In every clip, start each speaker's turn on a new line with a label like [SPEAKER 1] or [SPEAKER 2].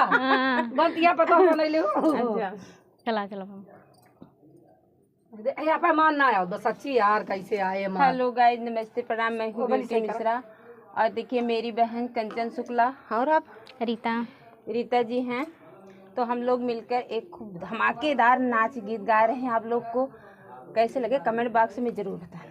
[SPEAKER 1] गलतिया पता नहीं ले।
[SPEAKER 2] अच्छा
[SPEAKER 3] चला चला
[SPEAKER 1] यहाँ पे मान ना आओ, बस सच्ची यार कैसे आए मां।
[SPEAKER 2] हेलो गाइस, नमस्ते प्रणाम, मैं हूँ ब्यूटी मिश्रा और देखिए मेरी बहन कंचन शुक्ला और आप रीता जी हैं। तो हम लोग मिलकर एक खूब धमाकेदार नाच गीत गा रहे हैं। आप लोग को कैसे लगे कमेंट बॉक्स में जरूर बताना।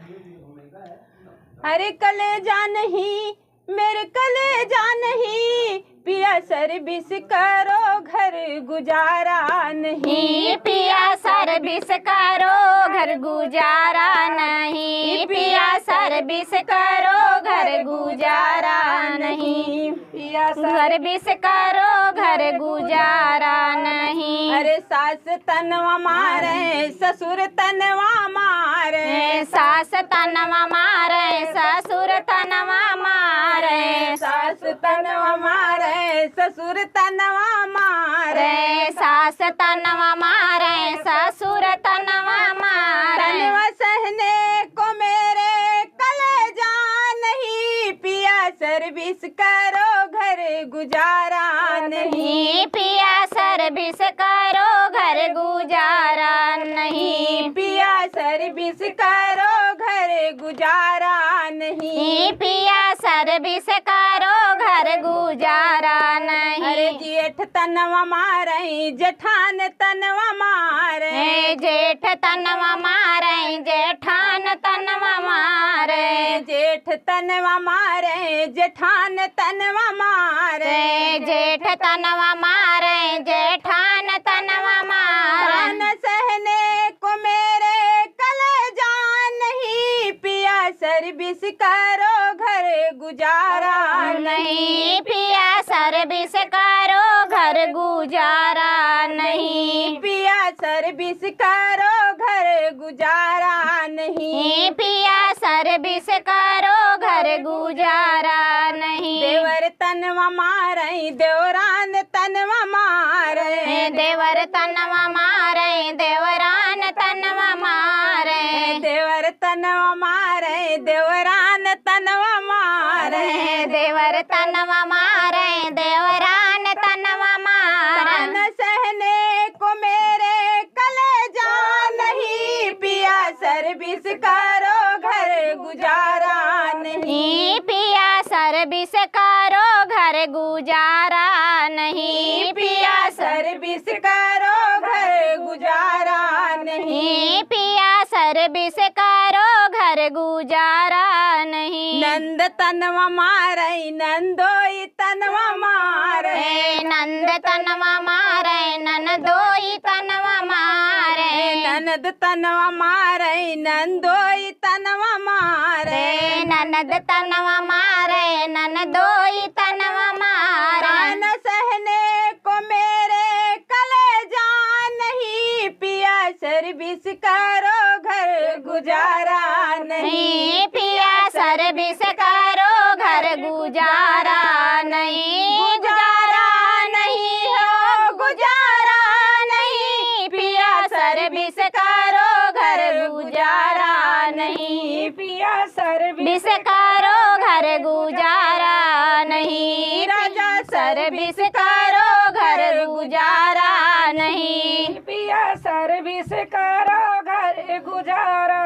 [SPEAKER 2] अरे कलेजा नहीं मेरे कलेजा नहीं, पिया सर्विस करो घर गुजारा नहीं,
[SPEAKER 3] पिया सर्विस करो घर गुजारा नहीं, पिया सर्विस करो घर गुजारा नहीं,
[SPEAKER 2] पिया
[SPEAKER 3] सर्विस करो घर गुजारा नहीं।
[SPEAKER 2] अरे सास तनवा मारे ससुर तनवा मारे,
[SPEAKER 3] सास तनवा मारे ससुर तनवा मारे,
[SPEAKER 2] सास तनवा मारे ससुर तनवा मारे,
[SPEAKER 3] सास तनवा मारे ससुर तनवा मारे।
[SPEAKER 2] तनवा सहने को मेरे कलेजा नहीं, पिया सर्विस करो घर गुजारा नहीं,
[SPEAKER 3] पिया सर्विस करो घर गुजारा नहीं,
[SPEAKER 2] पिया सर्विस करो घर गुजारा नहीं,
[SPEAKER 3] पिया सर्विस करो घर गुजारा नहीं।
[SPEAKER 2] अरे जेठ तनवा मारे जेठान तनवा मारे,
[SPEAKER 3] जेठ तनवा मारे जेठान तनवा मारे,
[SPEAKER 2] जेठ तनवा मारे जेठान तनवा मारे,
[SPEAKER 3] जेठ तनवा मारे जेठान तनवा मारे।
[SPEAKER 2] तान सहने को मेरे कलेजा नहीं, पिया सर्विस करो घर गुजारा
[SPEAKER 3] नहीं, पिया सर्विस करो घर गुजारा नहीं,
[SPEAKER 2] पिया सर्विस करो घर गुजारा नहीं,
[SPEAKER 3] पिया सर्विस करो घर गुजारा नहीं।
[SPEAKER 2] देवर तनवा मारे देवरान तनवा मारे,
[SPEAKER 3] देवर तनवा मारे देवरान तनवा मारे,
[SPEAKER 2] देवर तनवा मारे देवरान तनवा मारे,
[SPEAKER 3] देवर तनवा मारे देवरान तनवा मारे।
[SPEAKER 2] तान सहने को मेरे कलेजा नहीं, पिया सर्विस करो घर गुजारा नहीं,
[SPEAKER 3] पिया सर्विस करो घर गुजारा नहीं,
[SPEAKER 2] पिया सर्विस करो घर गुजारा नहीं,
[SPEAKER 3] पिया सर्विस करो घर गुजारा नहीं।
[SPEAKER 2] नंद तनवा मारे नंदोई तनवा मारे,
[SPEAKER 3] नंद तनवा मारे ननदोई तनवा मारे,
[SPEAKER 2] ननद तनवा मारे नंदोई तनवा मारे,
[SPEAKER 3] ननद तनवा मारे ननदोई तनवा मारे।
[SPEAKER 2] तान सहने को मेरे कलेजा नहीं, पिया सर्विस करो घर गुजारा नहीं,
[SPEAKER 3] पिया सर्विस करो घर गुजारा नहीं,
[SPEAKER 2] गुजारा नहीं हो गुजारा नहीं, पिया सर्विस करो घर गुजारा नहीं, पिया सर्विस
[SPEAKER 3] बिस करो घर गुजारा नहीं,
[SPEAKER 2] राजा
[SPEAKER 3] सर्विस करो घर गुजारा नहीं,
[SPEAKER 1] पिया सर्विस करो घर गुजारा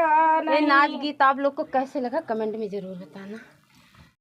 [SPEAKER 2] ये नाच गीत आप लोग को कैसे लगा कमेंट में जरूर बताना।